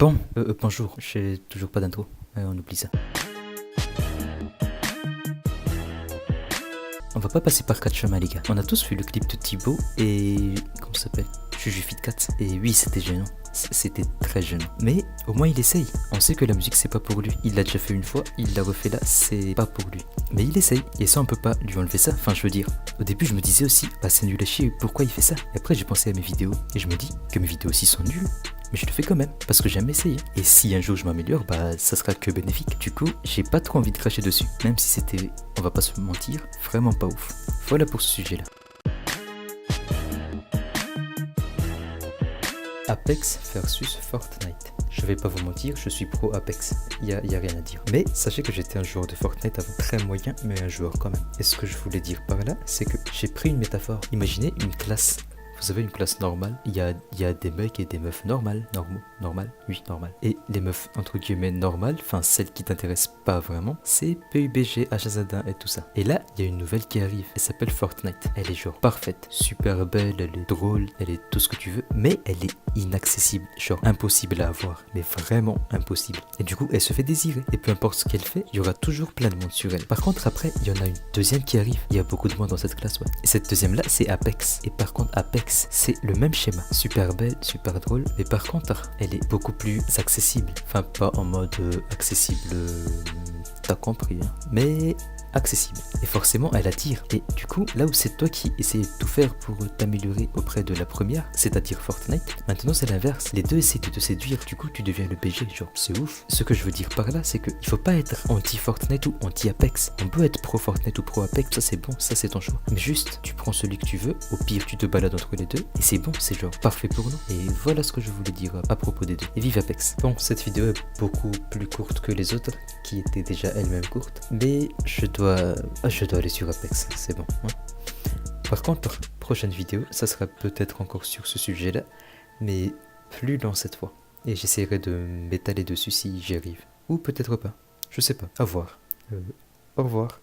Bon, bonjour, j'ai toujours pas d'intro. On oublie ça. On va pas passer par quatre chemins, les gars. On a tous vu le clip de Thibaut et... comment ça s'appelle? Juju Fit Cat. Et oui, c'était gênant. C'était très gênant. Mais au moins il essaye. On sait que la musique c'est pas pour lui. Il l'a déjà fait une fois, il l'a refait là, c'est pas pour lui. Mais il essaye. Et ça on peut pas lui enlever ça. Enfin je veux dire. Au début je me disais aussi, bah c'est nul à chier, pourquoi il fait ça? Et après j'ai pensé à mes vidéos et je me dis que mes vidéos aussi sont nulles. Mais je le fais quand même, parce que j'aime essayer. Et si un jour je m'améliore, bah ça sera que bénéfique. Du coup, j'ai pas trop envie de cracher dessus. Même si c'était, on va pas se mentir, vraiment pas ouf. Voilà pour ce sujet-là. Apex versus Fortnite. Je vais pas vous mentir, je suis pro Apex, y a rien à dire. Mais sachez que j'étais un joueur de Fortnite avant, très moyen, mais un joueur quand même. Et ce que je voulais dire par là, c'est que j'ai pris une métaphore. Imaginez une classe. Vous avez une classe normale, il y a des mecs et des meufs normales, normal, oui, normal. Et les meufs, entre guillemets, normales, enfin celles qui t'intéressent pas vraiment, c'est PUBG, HZA et tout ça. Et là, il y a une nouvelle qui arrive, elle s'appelle Fortnite. Elle est genre parfaite, super belle, elle est drôle, elle est tout ce que tu veux, mais elle est inaccessible, genre impossible à avoir, mais vraiment impossible. Et du coup, elle se fait désirer, et peu importe ce qu'elle fait, il y aura toujours plein de monde sur elle. Par contre, après, il y en a une deuxième qui arrive, il y a beaucoup de monde dans cette classe, ouais. Et cette deuxième là, c'est Apex. Et par contre, Apex, c'est le même schéma, super belle, super drôle, mais par contre, elle est beaucoup plus accessible. Enfin, pas en mode accessible, t'as compris, hein, mais accessible. Et forcément, elle attire. Et du coup, là où c'est toi qui essayes de tout faire pour t'améliorer auprès de la première, c'est-à-dire Fortnite, maintenant c'est l'inverse. Les deux essayent de te séduire, du coup, tu deviens le BG, genre, c'est ouf. Ce que je veux dire par là, c'est que il faut pas être anti-Fortnite ou anti-Apex. On peut être pro-Fortnite ou pro-Apex, ça c'est bon, ça c'est ton choix. Mais juste, tu prends celui que tu veux, au pire, tu te balades entre les deux, et c'est bon, c'est genre parfait pour nous. Et voilà ce que je voulais dire à propos des deux. Et vive Apex. Bon, cette vidéo est beaucoup plus courte que les autres, qui étaient déjà elles-mêmes courtes, mais je dois aller sur Apex, c'est bon. Hein. Par contre, prochaine vidéo, ça sera peut-être encore sur ce sujet-là, mais plus lent cette fois. Et j'essaierai de m'étaler dessus si j'y arrive. Ou peut-être pas, je sais pas, à voir. Au revoir.